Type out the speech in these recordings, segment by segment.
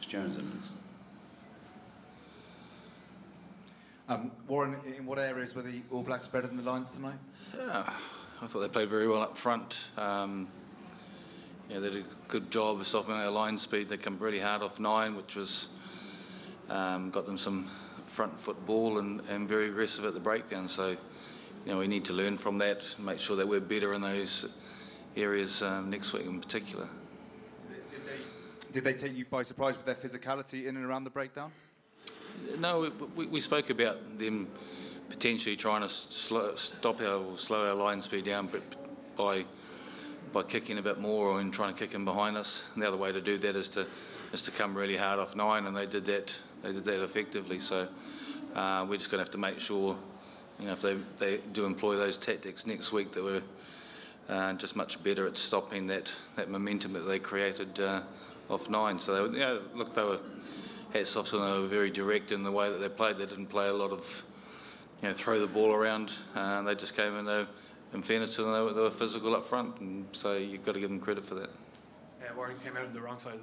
Jones, please. Warren, in what areas were the All Blacks better than the Lions tonight? I thought they played very well up front. They did a good job of stopping our line speed. They come really hard off 9, which was got them some front foot ball and very aggressive at the breakdown. So, we need to learn from that and make sure that we're better in those areas next week in particular. Did they take you by surprise with their physicality in and around the breakdown? No, we spoke about them potentially trying to stop or slow our line speed down, but by kicking a bit more and trying to kick in behind us. And the other way to do that is to come really hard off 9, and they did that. They did that effectively. So we're just going to have to make sure, if they do employ those tactics next week, that we're just much better at stopping that momentum that they created off 9. So they were hats off to them. They were very direct in the way that they played. They didn't play a lot of throw the ball around. They just came in fairness to them, they were physical up front, and so you've got to give them credit for that. Warren came out on the wrong side of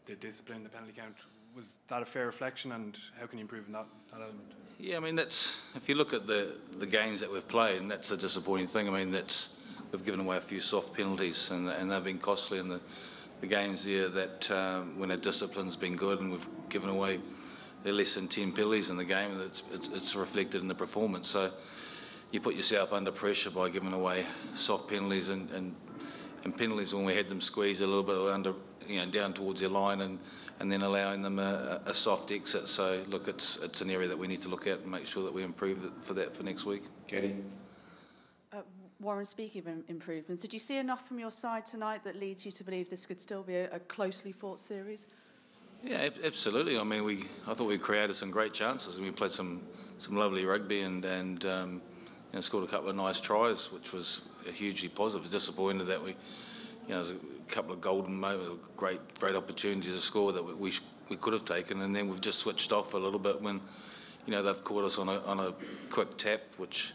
the discipline, the penalty count. Was that a fair reflection, and how can you improve in that element? Yeah, if you look at the games that we've played, and that's a disappointing thing. We've given away a few soft penalties, and they've been costly in the games there that when our discipline's been good, and we've given away less than 10 penalties in the game, and it's reflected in the performance. So you put yourself under pressure by giving away soft penalties and penalties when we had them squeezed a little bit under, down towards their line, and then allowing them a soft exit. So look, it's an area that we need to look at and make sure that we improve for next week. Katie. Warren, speaking of improvements, did you see enough from your side tonight that leads you to believe this could still be a closely fought series? Yeah, absolutely. I thought we created some great chances, and we played some lovely rugby and scored a couple of nice tries, which was hugely positive. Disappointed that there's a couple of golden moments, great opportunities to score that we could have taken, and then we've just switched off a little bit when they've caught us on a quick tap, which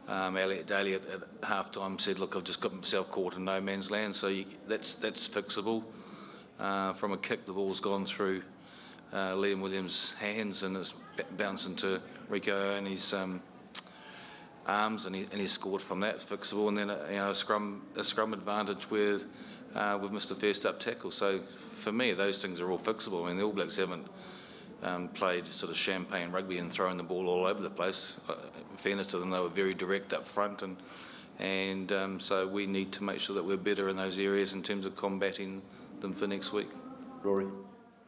Elliot Daly at half-time said, look, I've just got myself caught in no man's land. So that's fixable. From a kick, the ball's gone through Liam Williams' hands and it's bounced into Rico Ioane's arms, and he scored from that. It's fixable. And then a scrum advantage where we've missed the first up tackle. So for me, those things are all fixable. The All Blacks haven't played sort of champagne rugby and thrown the ball all over the place. In fairness to them, they were very direct up front, and so we need to make sure that we're better in those areas in terms of combating them for next week. Rory.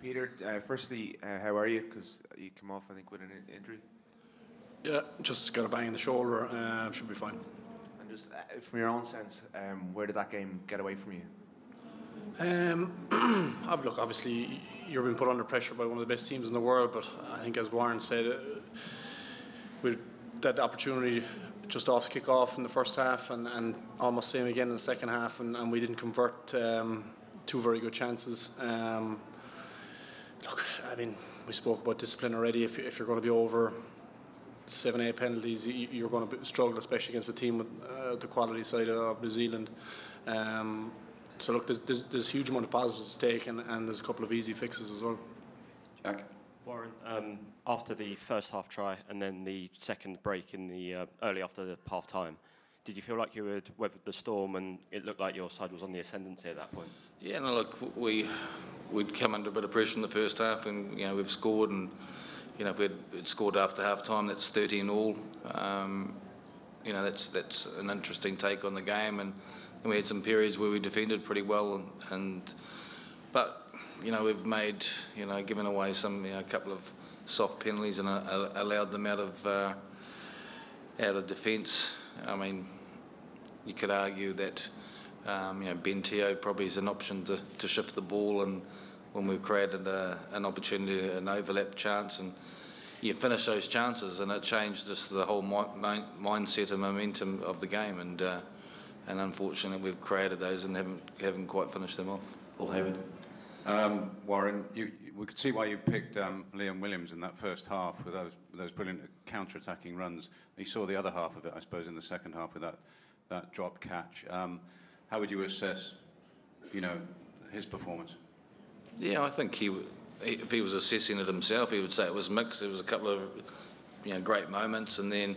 Peter, firstly, how are you? Because you come off, I think, with an injury. Yeah, just got a bang in the shoulder. Should be fine. And just from your own sense, where did that game get away from you? Look, obviously you're being put under pressure by one of the best teams in the world, but I think, as Warren said, with that opportunity just off kick off in the first half and almost same again in the second half, and we didn't convert two very good chances. Look, we spoke about discipline already. If you're going to be over 7-8 penalties, you're going to struggle, especially against a team with the quality side of New Zealand. So look, there's a huge amount of positives to take, and there's a couple of easy fixes as well. Jack. Warren, after the first half try and then the second break in the early after the half time, did you feel like you had weathered the storm and it looked like your side was on the ascendancy at that point? Yeah, no, look, we'd come under a bit of pressure in the first half, and we've scored, and if we'd scored after half time, that's 13 all. That's an interesting take on the game, and we had some periods where we defended pretty well, but we've made given away some a couple of soft penalties and allowed them out of defence. You could argue that Ben Teo probably is an option to shift the ball, and when we've created an opportunity, an overlap chance, and you finish those chances, and it changed just the whole mindset and momentum of the game, and unfortunately we've created those and haven't quite finished them off. Paul Hayward. Warren, we could see why you picked Liam Williams in that first half with those brilliant counter-attacking runs. You saw the other half of it, I suppose, in the second half with that drop catch. How would you assess, his performance? Yeah, I think if he was assessing it himself, he would say it was mixed. There was a couple of great moments, and then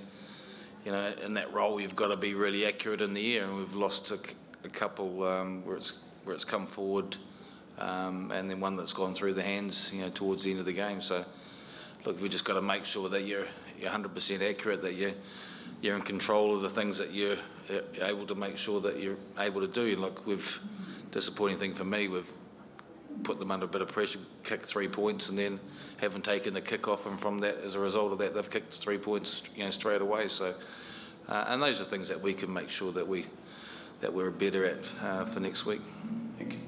in that role you've got to be really accurate in the air, and we've lost a couple where it's come forward, and then one that's gone through the hands towards the end of the game. So look, we've just got to make sure that you're 100% accurate, that you're in control of the things that you're able to make sure that you're able to do. Look, disappointing thing for me, we've put them under a bit of pressure, kicked 3 points, and then haven't taken the kick off, and from that, as a result of that, they've kicked 3 points straight away. So, and those are things that we can make sure that we're better at for next week. Thank you.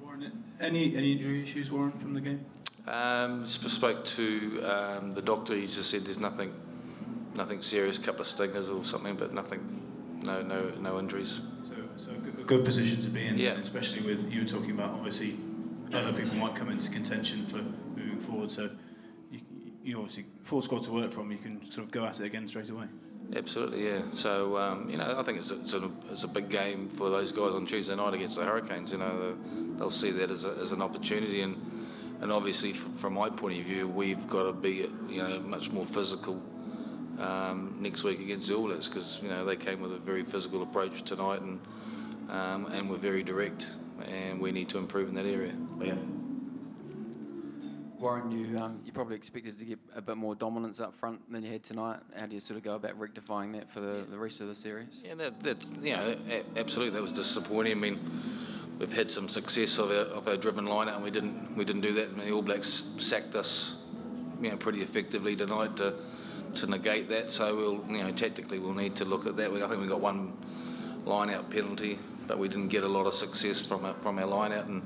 Warren, any injury issues, Warren, from the game? Spoke to the doctor. He just said there's nothing serious, couple of stingers or something, but nothing, no injuries. So a good position to be in, yeah. Especially with you were talking about obviously other people might come into contention for moving forward. So you obviously full squad to work from. You can sort of go at it again straight away. Absolutely, yeah. So I think it's a big game for those guys on Tuesday night against the Hurricanes. They'll see that as an opportunity, and obviously from my point of view, we've got to be much more physical next week against the All Blacks, because they came with a very physical approach tonight, and were very direct, and we need to improve in that area. Yeah. Warren, you probably expected to get a bit more dominance up front than you had tonight. How do you sort of go about rectifying that for the rest of the series? Yeah, absolutely, that was disappointing. I mean, we've had some success of our driven line-out, and we didn't do that. I mean, the All Blacks sacked us pretty effectively tonight to negate that. So tactically we'll need to look at that. I think we got one line-out penalty, but we didn't get a lot of success from our line-out, and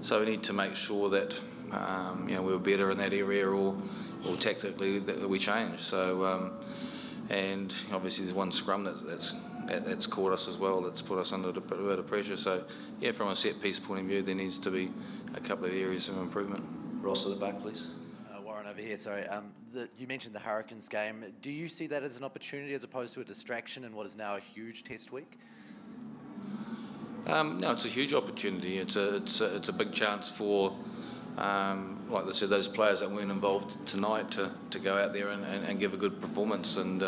so we need to make sure that we're better in that area, or tactically that we change. So and obviously there's one scrum that's caught us as well. That's put us under a bit of pressure. So yeah, from a set piece point of view, there needs to be a couple of areas of improvement. Ross at the back, please. Warren over here, sorry. You mentioned the Hurricanes game. Do you see that as an opportunity as opposed to a distraction in what is now a huge test week? No, it's a huge opportunity. It's a big chance for, like I said, those players that weren't involved tonight to go out there and give a good performance. And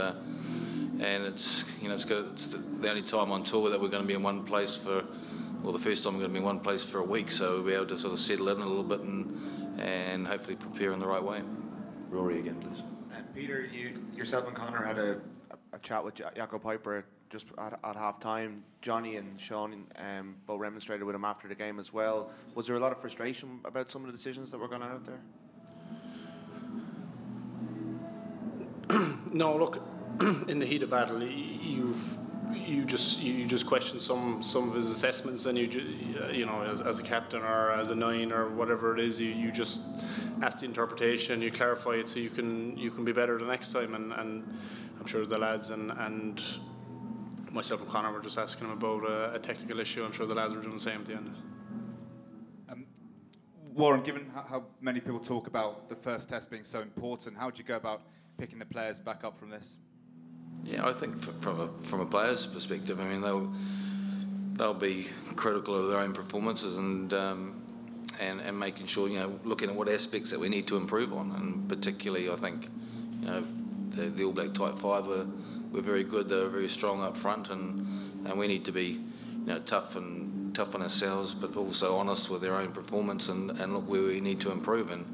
it's the only time on tour that we're going to be in one place the first time we're going to be in one place for a week. So we'll be able to sort of settle in a little bit and hopefully prepare in the right way. Rory again, please. Peter, yourself and Connor had a chat with Jaco Piper just at half time. Johnny and Sean both remonstrated with him after the game as well. Was there a lot of frustration about some of the decisions that were going on out there? No, look, in the heat of battle, you just question some of his assessments, and as a captain or as a 9 or whatever it is, you just ask the interpretation, you clarify it so you can be better the next time. And I'm sure the lads and myself and Connor were just asking him about a technical issue. I'm sure the lads were doing the same at the end. Warren, given how many people talk about the first test being so important, how would you go about picking the players back up from this? Yeah, I think from a player's perspective, I mean they'll be critical of their own performances and making sure, looking at what aspects that we need to improve on, and particularly I think the All Black Type 5 were very good. They were very strong up front, and we need to be tough on ourselves, but also honest with their own performance and look where we need to improve. And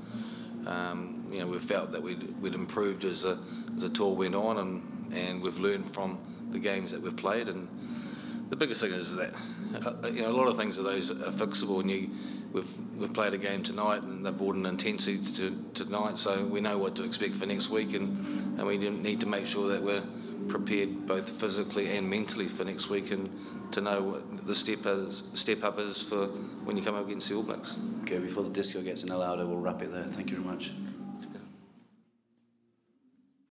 we felt that we'd improved as the tour went on, and we've learned from the games that we've played. And the biggest thing is that a lot of things are fixable. And we've played a game tonight, and they've brought an intensity to tonight, so we know what to expect for next week, and we need to make sure that we're prepared both physically and mentally for next week, and to know what the step up is for when you come up against the All Blacks. Okay, before the disco gets in louder, we'll wrap it there. Thank you very much.